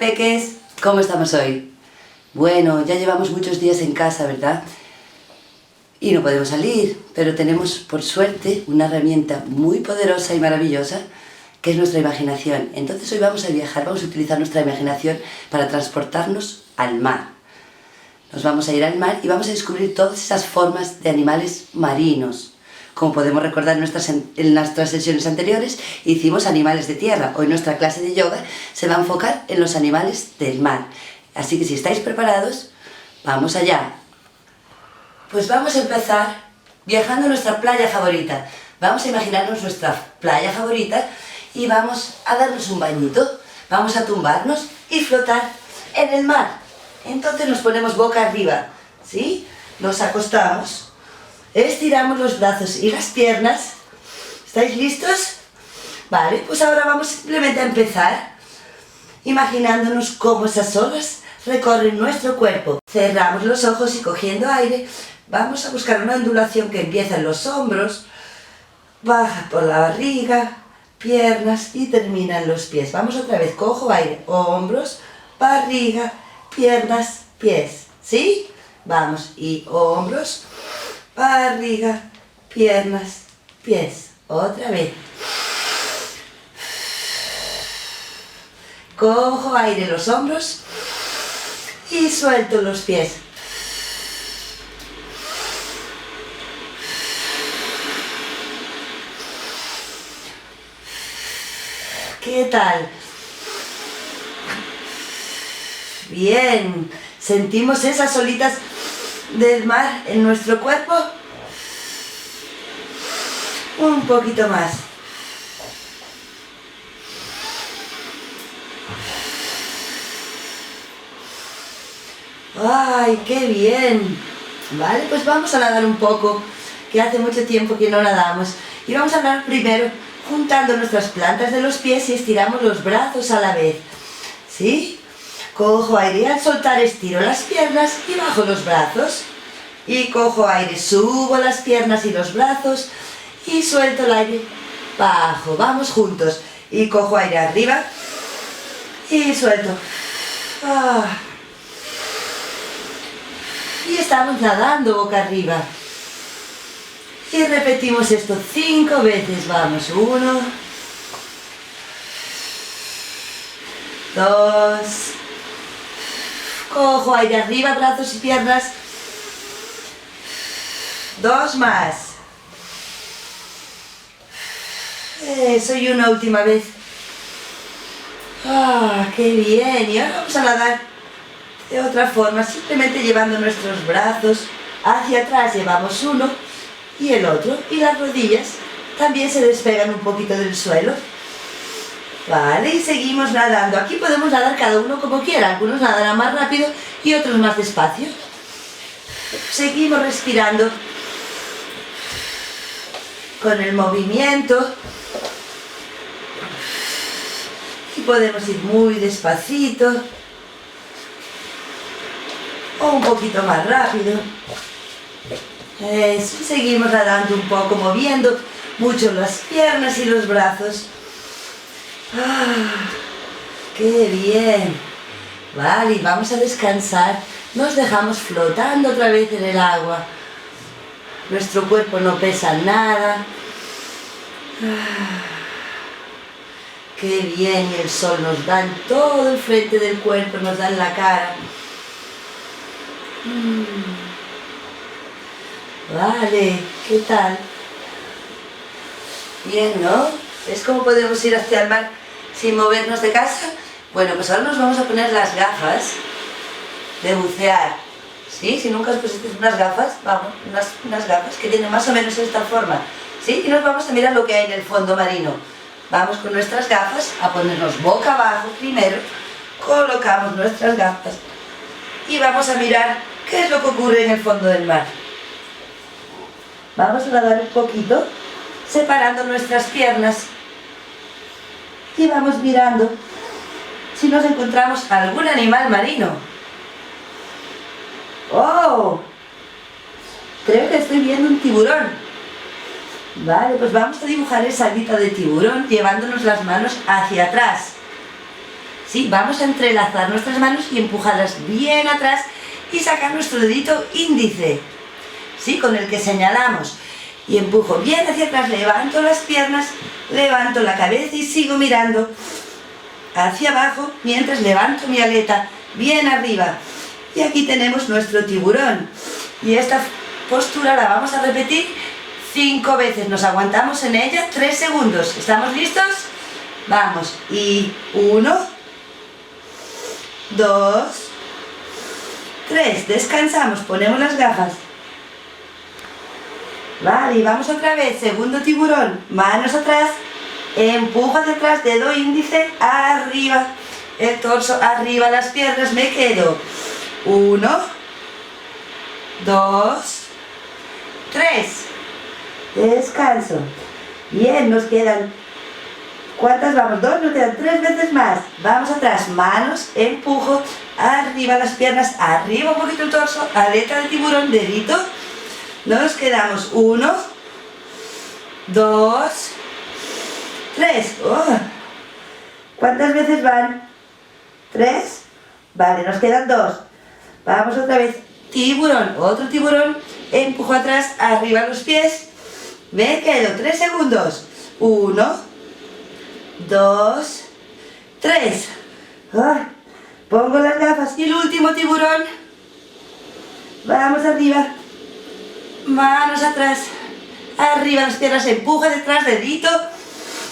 peques, ¿cómo estamos hoy? Bueno, ya llevamos muchos días en casa, ¿verdad? Y no podemos salir, pero tenemos, por suerte, una herramienta muy poderosa y maravillosa, que es nuestra imaginación. Entonces hoy vamos a viajar, vamos a utilizar nuestra imaginación para transportarnos al mar. Nos vamos a ir al mar y vamos a descubrir todas esas formas de animales marinos. Como podemos recordar en nuestras sesiones anteriores, hicimos animales de tierra. Hoy nuestra clase de yoga se va a enfocar en los animales del mar. Así que si estáis preparados, vamos allá. Pues vamos a empezar viajando a nuestra playa favorita. Vamos a imaginarnos nuestra playa favorita y vamos a darnos un bañito. Vamos a tumbarnos y flotar en el mar. Entonces nos ponemos boca arriba, ¿sí? Nos acostamos. Estiramos los brazos y las piernas. ¿Estáis listos? Vale, pues ahora vamos simplemente a empezar imaginándonos cómo esas olas recorren nuestro cuerpo. Cerramos los ojos y cogiendo aire vamos a buscar una ondulación que empieza en los hombros, baja por la barriga, piernas y termina en los pies. Vamos otra vez, cojo aire, hombros, barriga, piernas, pies. ¿Sí? Vamos, y hombros, barriga, piernas, pies. Otra vez. Cojo aire en los hombros y suelto los pies. ¿Qué tal? Bien. ¿Sentimos esas olitas del mar en nuestro cuerpo? Un poquito más. ¡Ay, qué bien! Vale, pues vamos a nadar un poco, que hace mucho tiempo que no nadamos. Y vamos a nadar primero juntando nuestras plantas de los pies y estiramos los brazos a la vez. ¿Sí? Cojo aire y al soltar estiro las piernas y bajo los brazos. Y cojo aire, subo las piernas y los brazos y suelto el aire, bajo. Vamos juntos. Y cojo aire arriba y suelto. Y estamos nadando boca arriba. Y repetimos esto 5 veces. Vamos, 1, 2, cojo aire arriba, brazos y piernas. 2 más. Eso, y una última vez. ¡Qué bien! Y ahora vamos a nadar de otra forma, simplemente llevando nuestros brazos hacia atrás. Llevamos uno y el otro, y las rodillas también se despegan un poquito del suelo. Vale, y seguimos nadando. Aquí podemos nadar cada uno como quiera. Algunos nadarán más rápido y otros más despacio. Seguimos respirando con el movimiento. Y podemos ir muy despacito o un poquito más rápido. Eso, seguimos nadando un poco, moviendo mucho las piernas y los brazos. ¡Qué bien! Vale, y vamos a descansar. Nos dejamos flotando otra vez en el agua. Nuestro cuerpo no pesa nada. ¡Qué bien! Y el sol nos da en todo el frente del cuerpo, nos da en la cara. Vale, ¿qué tal? Bien, ¿no? ¿Es cómo podemos ir hacia el mar sin movernos de casa? Bueno, pues ahora nos vamos a poner las gafas de bucear. ¿Sí? Si nunca os pusisteis unas gafas, vamos, unas gafas que tienen más o menos esta forma. ¿Sí? Y nos vamos a mirar lo que hay en el fondo marino. Vamos con nuestras gafas a ponernos boca abajo primero. Colocamos nuestras gafas y vamos a mirar qué es lo que ocurre en el fondo del mar. Vamos a nadar un poquito, separando nuestras piernas y vamos mirando si nos encontramos algún animal marino. ¡Oh! Creo que estoy viendo un tiburón. Vale, pues vamos a dibujar esa alita de tiburón llevándonos las manos hacia atrás. ¿sí? Vamos a entrelazar nuestras manos y empujarlas bien atrás y sacar nuestro dedito índice, ¿sí? Con el que señalamos. Y empujo bien hacia atrás, levanto las piernas, levanto la cabeza y sigo mirando hacia abajo mientras levanto mi aleta bien arriba. Y aquí tenemos nuestro tiburón. Y esta postura la vamos a repetir 5 veces. Nos aguantamos en ella 3 segundos. ¿Estamos listos? Vamos. Y 1, 2, 3. Descansamos, ponemos las gafas. Vale, y vamos otra vez. Segundo tiburón. Manos atrás. Empujo hacia atrás, dedo índice arriba. El torso arriba, las piernas. Me quedo. 1, 2, 3. Descanso. Bien, nos quedan... ¿Cuántas vamos? 2, nos quedan 3 veces más. Vamos atrás, manos, empujo, arriba las piernas, arriba un poquito el torso, aleta de tiburón, dedito. Nos quedamos 1, 2, 3. Oh. ¿Cuántas veces van? 3. Vale, nos quedan 2. Vamos otra vez. Tiburón, otro tiburón, empujo atrás, arriba los pies. Me quedo 3 segundos. 1, 2, 3. Pongo las gafas y el último tiburón. Vamos arriba. Manos atrás. Arriba las piernas, empuja detrás, dedito.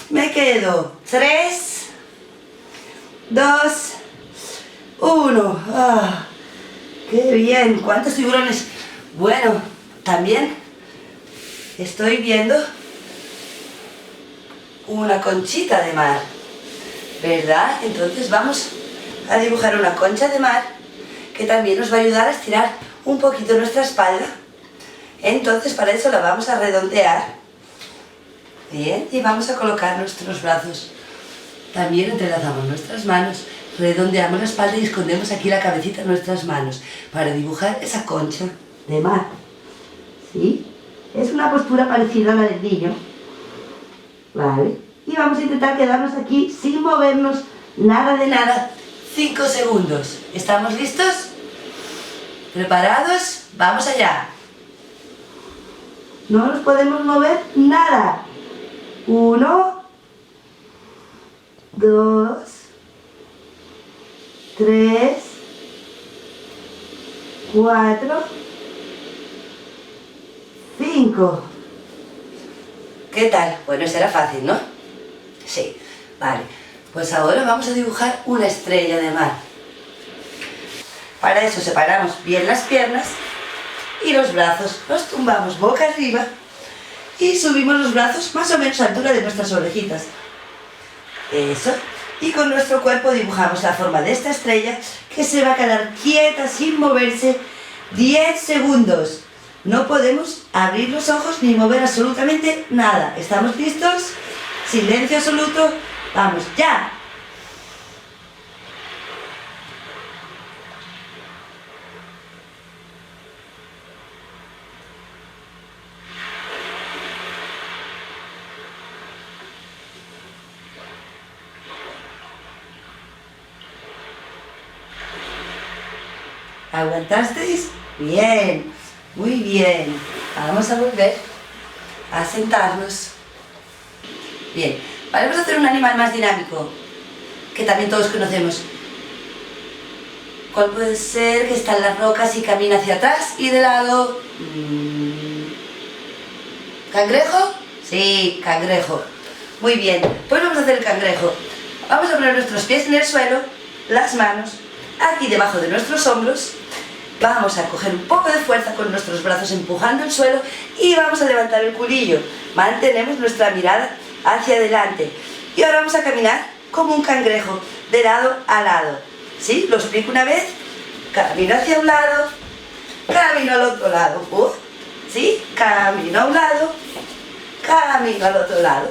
Me quedo. 3, 2, 1. ¡Qué bien! ¿Cuántos tiburones? Bueno, también estoy viendo una conchita de mar, ¿verdad? Entonces vamos a dibujar una concha de mar que también nos va a ayudar a estirar un poquito nuestra espalda. Entonces para eso la vamos a redondear. Bien, y vamos a colocar nuestros brazos. También entrelazamos nuestras manos, redondeamos la espalda y escondemos aquí la cabecita en nuestras manos para dibujar esa concha de mar. ¿Sí? Es una postura parecida a la del niño. Vale. Y vamos a intentar quedarnos aquí sin movernos nada de nada. 5 segundos. ¿Estamos listos? ¿Preparados? ¡Vamos allá! No nos podemos mover nada. 1, 2, 3, 4, 5. ¿Qué tal? Bueno, eso era fácil, ¿no? Sí. Vale. Pues ahora vamos a dibujar una estrella de mar. Para eso separamos bien las piernas y los brazos. Los tumbamos boca arriba y subimos los brazos más o menos a la altura de nuestras orejitas. Eso. Y con nuestro cuerpo dibujamos la forma de esta estrella que se va a quedar quieta sin moverse 10 segundos. No podemos abrir los ojos ni mover absolutamente nada. ¿Estamos listos? Silencio absoluto. ¡Vamos, ya! ¿Aguantasteis? Bien, muy bien. Vamos a volver a sentarnos. Bien, vamos a hacer un animal más dinámico, que también todos conocemos. ¿Cuál puede ser? Que está en las rocas y camina hacia atrás y de lado. ¿Cangrejo? Sí, cangrejo. Muy bien, pues vamos a hacer el cangrejo. Vamos a poner nuestros pies en el suelo, las manos aquí debajo de nuestros hombros. Vamos a coger un poco de fuerza con nuestros brazos empujando el suelo y vamos a levantar el culillo. Mantenemos nuestra mirada hacia adelante. Y ahora vamos a caminar como un cangrejo, de lado a lado. ¿Sí? Lo explico una vez. Camino hacia un lado, camino al otro lado. ¿Sí? Camino a un lado, camino al otro lado.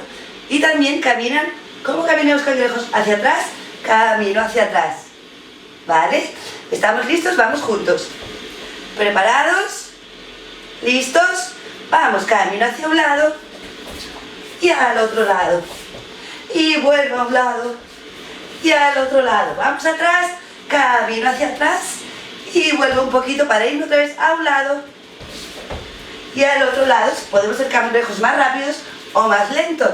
Y también caminan, ¿cómo caminan los cangrejos? Hacia atrás, camino hacia atrás. ¿Vale? ¿Estamos listos? Vamos juntos. ¿Preparados? ¿Listos? Vamos, camino hacia un lado y al otro lado. Y vuelvo a un lado y al otro lado. Vamos atrás, camino hacia atrás y vuelvo un poquito para irme otra vez a un lado y al otro lado. Podemos hacer cangrejos más rápidos o más lentos,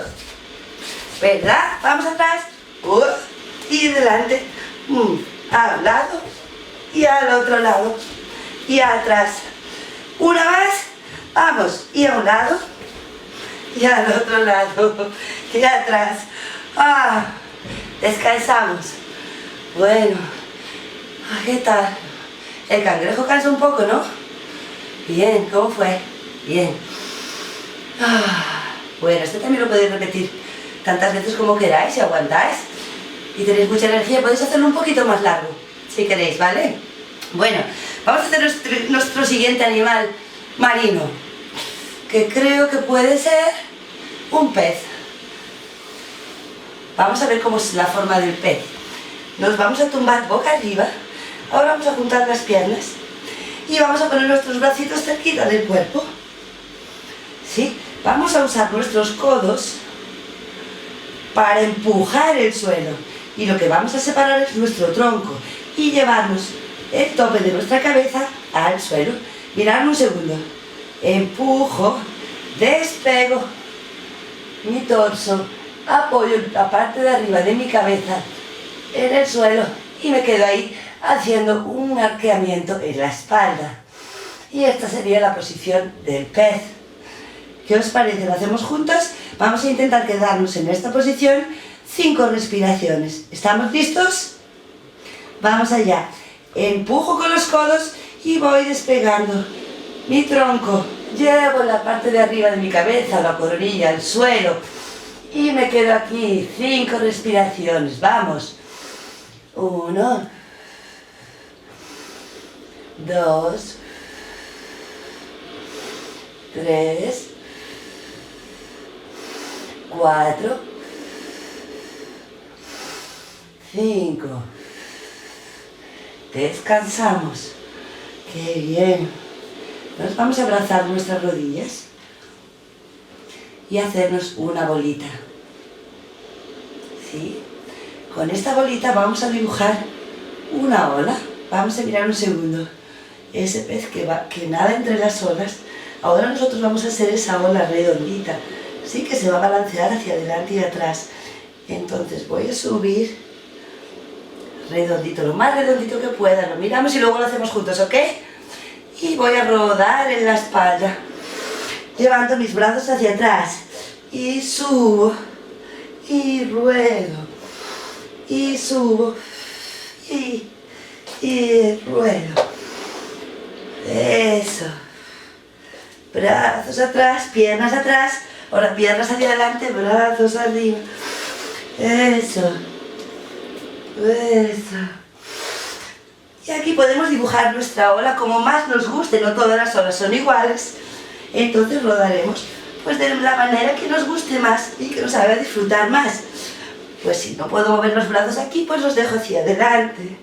¿verdad? Vamos atrás y delante, a un lado y al otro lado y atrás. Una más, vamos, y a un lado y al otro lado y atrás. Descansamos. Bueno, ¿qué tal? El cangrejo cansa un poco, ¿no? Bien, ¿cómo fue? Bien. Bueno, este también lo podéis repetir tantas veces como queráis, si aguantáis y tenéis mucha energía, podéis hacerlo un poquito más largo, si queréis, ¿vale? Bueno, vamos a hacer nuestro siguiente animal marino, que creo que puede ser un pez. Vamos a ver cómo es la forma del pez. Nos vamos a tumbar boca arriba. Ahora vamos a juntar las piernas y vamos a poner nuestros bracitos cerquita del cuerpo. ¿Sí? Vamos a usar nuestros codos para empujar el suelo. Y lo que vamos a separar es nuestro tronco y llevarnos el tope de nuestra cabeza al suelo. Mirad un segundo. Empujo, despego mi torso, apoyo la parte de arriba de mi cabeza en el suelo y me quedo ahí haciendo un arqueamiento en la espalda. Y esta sería la posición del pez. ¿Qué os parece? ¿Lo hacemos juntos? Vamos a intentar quedarnos en esta posición 5 respiraciones. ¿Estamos listos? Vamos allá. Empujo con los codos y voy despegando mi tronco. Llevo la parte de arriba de mi cabeza, la coronilla, al suelo. Y me quedo aquí, 5 respiraciones. Vamos. 1, 2, 3, 4, 5. Descansamos. ¡Qué bien! Nos vamos a abrazar nuestras rodillas y hacernos una bolita. ¿Sí? Con esta bolita vamos a dibujar una ola. Vamos a mirar un segundo. Ese pez que nada entre las olas. Ahora nosotros vamos a hacer esa ola redondita. Sí, que se va a balancear hacia adelante y atrás. Entonces voy a subir redondito, lo más redondito que pueda. Lo miramos y luego lo hacemos juntos, ¿ok? Y voy a rodar en la espalda, llevando mis brazos hacia atrás. Y subo. Y ruedo. Y subo. Y ruedo. Eso. Brazos atrás, piernas atrás. Ahora piernas hacia adelante, brazos arriba. Eso. Eso. Y aquí podemos dibujar nuestra ola como más nos guste. No todas las olas son iguales. Entonces rodaremos pues de la manera que nos guste más y que nos haga disfrutar más. Pues si no puedo mover los brazos aquí, pues los dejo hacia adelante.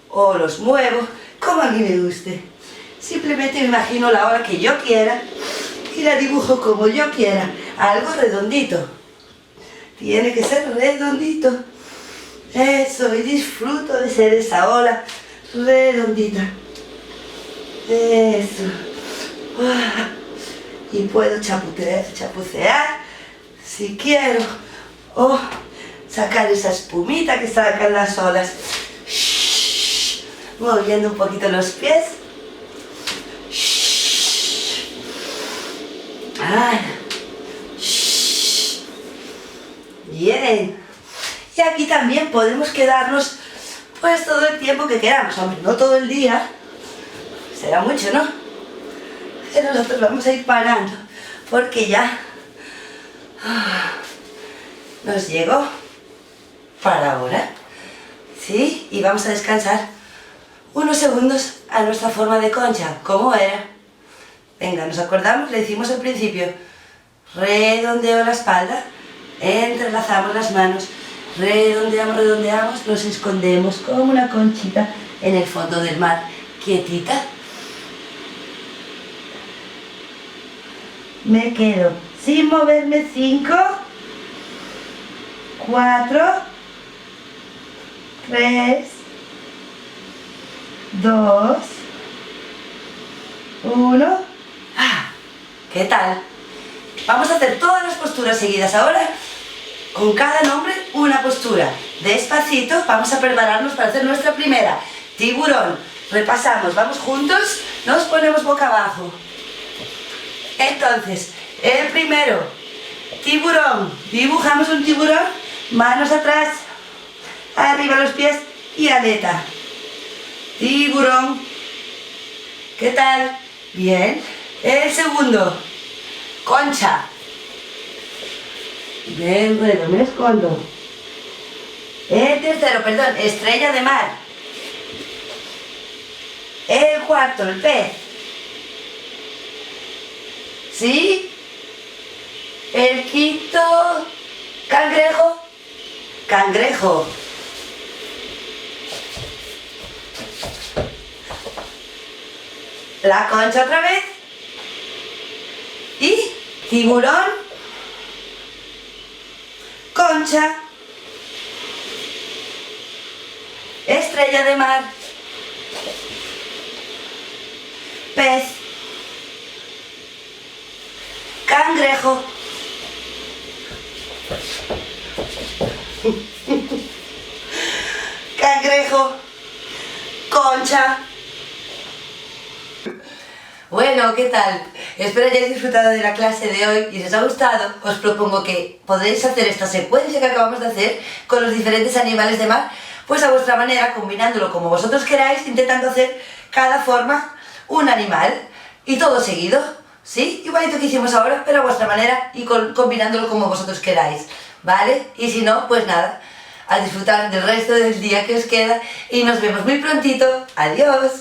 O los muevo como a mí me guste. Simplemente me imagino la ola que yo quiera y la dibujo como yo quiera. Algo redondito. Tiene que ser redondito. Eso, y disfruto de ser esa ola redondita. Eso. Y puedo chapucear si quiero. O sacar esa espumita que sacan las olas. Moviendo un poquito los pies. Bien. Y aquí también podemos quedarnos pues todo el tiempo que queramos. Hombre, no todo el día. Será mucho, ¿no? Pero nosotros vamos a ir parando. Porque ya nos llegó para ahora. ¿Sí? Y vamos a descansar unos segundos a nuestra forma de concha. ¿Cómo era? Venga, ¿nos acordamos? Le hicimos al principio. Redondeo la espalda. Entrelazamos las manos. Redondeamos, nos escondemos como una conchita en el fondo del mar. Quietita. Me quedo sin moverme. 5, 4, 3, 2, 1. ¿Qué tal? Vamos a hacer todas las posturas seguidas ahora. Con cada nombre una postura. Despacito, vamos a prepararnos para hacer nuestra primera. Tiburón. Repasamos, vamos juntos, nos ponemos boca abajo. Entonces, el primero, tiburón. Dibujamos un tiburón, manos atrás, arriba los pies y aleta. Tiburón. ¿Qué tal? Bien. El segundo, concha. Me enredo, me escondo. El tercero, perdón, estrella de mar. El cuarto, el pez. ¿Sí? El quinto, cangrejo. Cangrejo. La concha otra vez. Y tiburón. Concha, estrella de mar, pez, cangrejo, cangrejo, concha. Bueno, ¿qué tal? Espero que hayáis disfrutado de la clase de hoy y si os ha gustado, os propongo que podréis hacer esta secuencia que acabamos de hacer con los diferentes animales de mar, pues a vuestra manera, combinándolo como vosotros queráis, intentando hacer cada forma un animal y todo seguido, ¿sí? Igualito que hicimos ahora, pero a vuestra manera y combinándolo como vosotros queráis, ¿vale? Y si no, pues nada, a disfrutar del resto del día que os queda y nos vemos muy prontito. ¡Adiós!